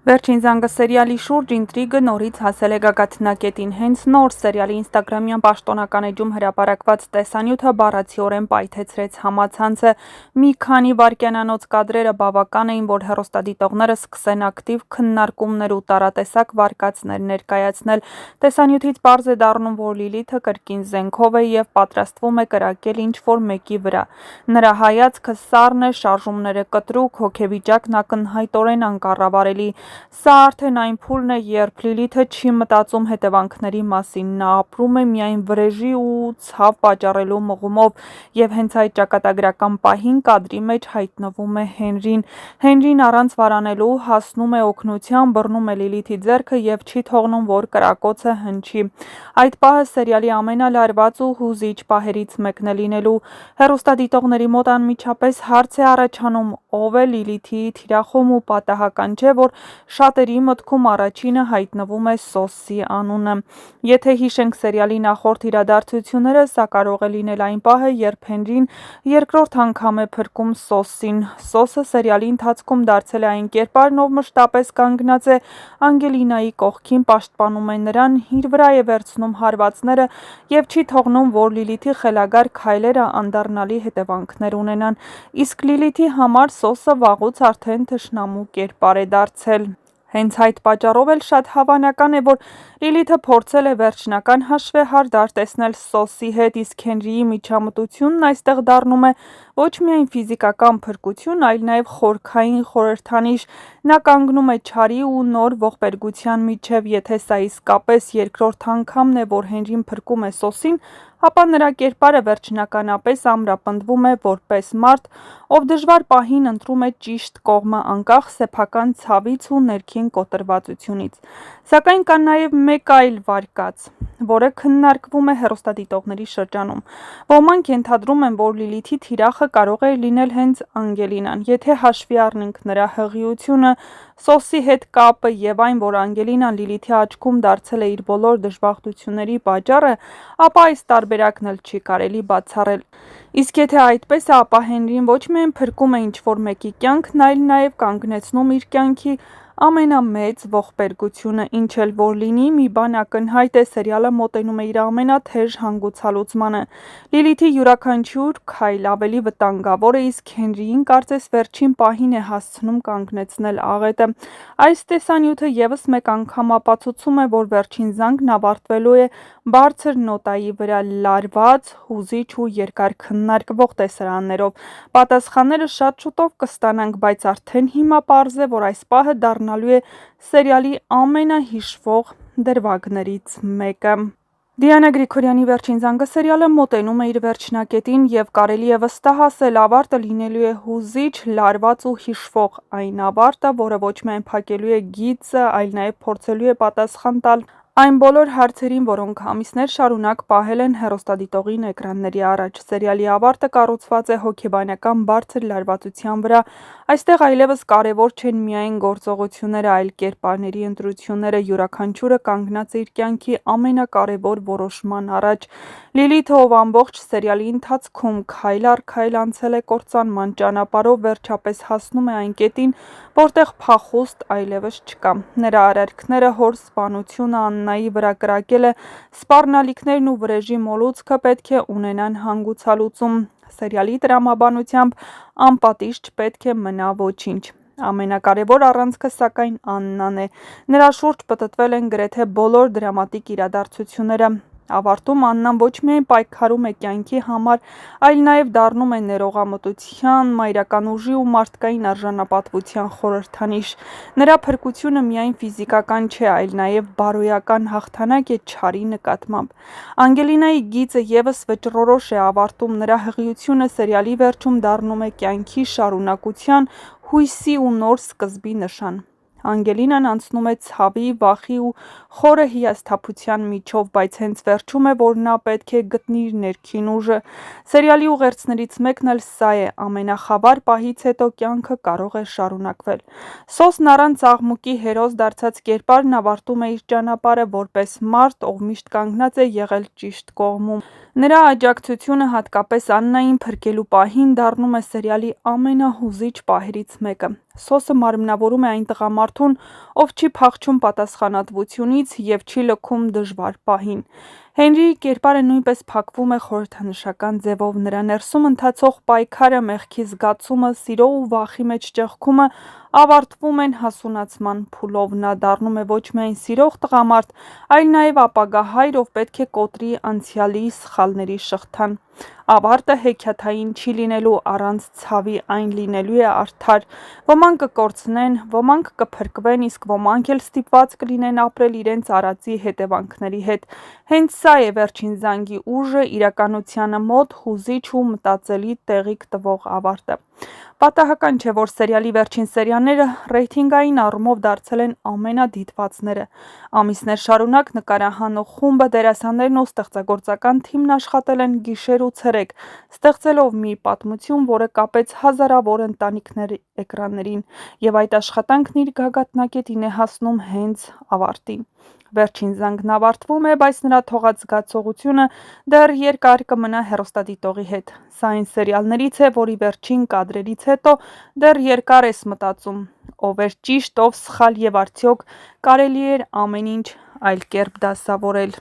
Վերջին զանգը սերիալի շուրջ ինտրիգը նորից հասել է գագաթնակետին։ Հենց նոր սերիալի ինստագրամյան պաշտոնական էջում հրապարակված տեսանյութը բառացիորեն պայթեցրեց համացանցը։ Մի քանի վայրկյանանոց կադրերը բավական էին, որ հեռուստադիտողները սկսեն ակտիվ քննարկումներ ու տարատեսակ վարկածներ ներկայացնել։ Տեսանյութից պարզ է դառնում, որ Լիլիթը կրկին զենքով է և պատրաստվում է կրակել ինչ-որ մեկի վրա։ Նրա հայացքը սառն է, շարժումները կտրուկ, հոգեվիճակն ակնհայտորեն անկառավարելի։ Սա արդեն այն փուլն է, երբ Լիլիթը չի մտածում հետևանքների մասին, նա ապրում է միայն վրեժի ու ցավ պատճառելու մղումով, և հենց այդ ճակատագրական պահին կադրի մեջ հայտնվում է Հենրին։ Հենրին առանց վարանելու հասնում է օգնության, բռնում է Լիլիթի ձեռքը և չի թողնում, որ կրակոցը հնչի։ Այդ պահը սերիալի ամենալարված ու հուզիչ պահերից մեկն է լինելու։ Հեռուստադիտողների մոտ անմիջապես հարց է առաջանում՝ ով է Լիլիթի թիրախում, ու պատահական չէ, որ շատերի մտքում առաջինը հայտնվում է Սոսի անունը։ Եթե հիշենք սերիալի նախորդ իրադարձությունները, սա կարող է լինել այն պահը, երբ Հենրին երկրորդ անգամ է փրկում Սոսին։ Սոսը սերիալի ընթացքում դարձել է այն կերպարն, ով մշտապես կանգնած է Անգելինայի կողքին, պաշտպանում է նրան, իր վրա է վերցնում հարվածները և չի թողնում, որ Լիլիթի խելագար քայլերը անդառնալի հետևանքներ ունենան։ Իսկ Լիլիթի համար Սոսը վաղուց արդեն թշնամու կերպար է դարձել։ Հենց այդ պատճառով էլ շատ հավանական է, որ Լիլիթը փորձել է վերջնական հաշվեհար դարտեսնել Սոսի հետ, իսկ Հենրիի միջամտությունն այստեղ դառնում է ոչ միայն ֆիզիկական փրկություն, այլ նաև խորքային խորհրդանիշ։ Նա կանգնում է չարի ու նոր ողբերգության միջև։ Եթե սա իսկապես երկրորդ անգամն է, որ Հենրին փրկում է Սոսին, ապա նրա կերպարը վերջնականապես ամրապնդվում է որպես մարդ, ով դժվար պահին ընտրում է ճիշտ կողմը, անկախ սեփական ցավից ու ներքին կոտրվածությունից։ Սակայն կա նաև մեկ այլ վարկած, որը քննարկվում է հեռուստադիտողների շրջանում։ Ոմանք ենթադրում են, որ Լիլիթի թիրախը կարող է լինել հենց Անգելինան։ Եթե հաշվի առնենք նրա հղիությունը, Սոսի հետ կապը և այն, որ Անգելինան Լիլիթի աչքում դարձել է իր բոլոր դժբախտությունների պատճառը, ապա այս տարբերակն էլ չի կարելի բացառել։ Իսկ եթե այդպես է, ապա Հենրին ոչ միայն փրկում է ինչ-որ մեկի կյանքն, այլ նաև կանգնեցնում իր կյանքի ամենամեծ ողբերգությունը։ Ինչ էլ որ լինի, մի բան ակնհայտ է՝ սերիալը մոտենում է իր ամենաթեժ հանգուցալուծմանը։ Լիլիթի յուրաքանչյուր քայլ ավելի վտանգավոր է, իսկ Հենրիին կարծես վերջին պահին է հասցնում կանգնեցնել աղետը։ Այս տեսանյութը ևս մեկ անգամ ապացուցում է, որ Վերջին զանգն ավարտվելու է բարձր նոտայի վրա, լարված, հուզիչ ու երկար քննարկվող տեսարաններով։ Պատասխանները շատ շուտով կստանանք, բայց արդեն հիմա պարզ է, որ այս պահը դառնալու է սերիալի ամենահիշվող դրվագներից մեկը։ Դիանա Գրիգորյանի «Վերջին զանգը» սերիալը մոտենում է իր վերջնակետին, և կարելի է վստահ ասել՝ ավարտը լինելու է հուզիչ, լարված ու հիշվող։ Այն ավարտը, որը ոչ միայն փակելու է գիծը, այլ նաև փորձելու է պատասխան տալ այն բոլոր հարցերին, որոնք ամիսներ շարունակ պահել են հեռուստադիտողին էկրանների առաջ։ Սերիալի ավարտը կառուցված է հոգեբանական բարձր լարվածության վրա։ Այստեղ այլևս կարևոր չեն միայն գործողությունները, այլ կերպարների ընտրությունները։ Յուրաքանչյուրը կանգնած է իր կյանքի ամենակարևոր որոշման առաջ։ Լիլիթը, ով ամբողջ սերիալի ընթացքում քայլ առ քայլ անցել է կործանման ճանապարհով, վերջապես հասնում է այն կետին, որտեղ փախուստ այլևս չկա։ Նրա արարքները, հոր սպանությունը, Աննայի վրա կրակելը, սպառնալիքներն ու վրեժի մոլուցքը պետք է ունենան հանգուցալուծում։ Սերիալի տրամաբանությամբ անպատիժ չպետք է մնա ոչինչ։ Ամենակարևոր առանցքը, սակայն, Աննան է։ Նրա շուրջ պտտվել են գրեթե բոլոր դրամատիկ իրադարձությունները։ Ավարտում Աննան ոչ միայն պայքարում է կյանքի համար, այլ նաև դառնում է ներողամտության, մայրական ուժի ու մարդկային արժանապատվության խորհրդանիշ։ Նրա փրկությունը միայն ֆիզիկական չէ, այլ նաև բարոյական հաղթանակ է չարի նկատմամբ։ Անգելինայի գիծը ևս վճռորոշ է ավարտում։ Նրա հղիությունը սերիալի վերջում դառնում է կյանքի շարունակության, հույսի ու նոր սկզբի նշան։ Անգելինան անցնում է ցավի, վախի ու խորը հիասթափության միջով, բայց հենց վերջում է, որ նա պետք է գտնի իր ներքին ուժը։ Սերիալի ուղերձներից մեկն էլ սա է՝ ամենախավար պահից հետո կյանքը կարող է շարունակվել։ Սոսն առանց աղմուկի հերոս դարձած կերպարն ավարտում է իր ճանապարհը որպես մարդ, ով միշտ կանգնած է եղել ճիշտ կողմում։ Նրա աջակցությունը, հատկապես Աննային փրկելու պահին, դառնում է սերիալի ամենահուզիչ պահերից մեկը։ Սոսը մարմնավորում է այն տղամարդուն, ով չի փախչում պատասխանատվությունից և չի լքում դժվար պահին։ Հենրիի կերպարը նույնպես փակվում է խորհրդանշական ձևով, նրա ներսում ընթացող պայքարը, մեղքի զգացումը, սիրո ու վախի մեջ ճեղքումը ավարտվում են հասունացման փուլով։ Նա դառնում է ոչ միայն սիրող տղամարդ, այլ նաև ապագա հայր, ով պետք է կոտրի անցյալի սխալների շղթան։ Ավարտը հեքիաթային չի լինելու, առանց ցավի այն լինելու է արդար։ Ոմանք կկորցնեն, ոմանք կփրկվեն, իսկ ոմանք էլ ստիպված կլինեն ապրել իրենց արածի հետևանքների հետ։ Հենց սա է վերջին զանգի ուժը, իրականությանը մոտ, հուզիչ ու մտածելի տեղիք տվող ավարտը։ Պատահական չէ, որ սերիալի վերջին սերիաները ռեյթինգային առումով դարձել են ամենադիտվածները։ Ամիսներ շարունակ նկարահանող խումբը, դերասաններն ու ստեղծագործական թիմն աշխատել են գիշեր ու ցերեկ, ստեղծելով մի պատմություն, որը կապեց հազարավոր ընտանիքներ էկրաններին, եւ այդ աշխատանքն իր գագաթնակետին է հասնում հենց ավարտին։ Վերջին զանգն ավարտվում է, բայց նրա թողած զգացողությունը դեռ երկար կմնա հեռուստադիտողի հետ։ Սա այն սերիալներից է, որի վերջին կադրերից հետո դեռ երկար ես մտածում՝ ով էր ճիշտ, ով սխալ, եւ արդյոք կարելի էր ամեն ինչ այլ կերպ դասավորել։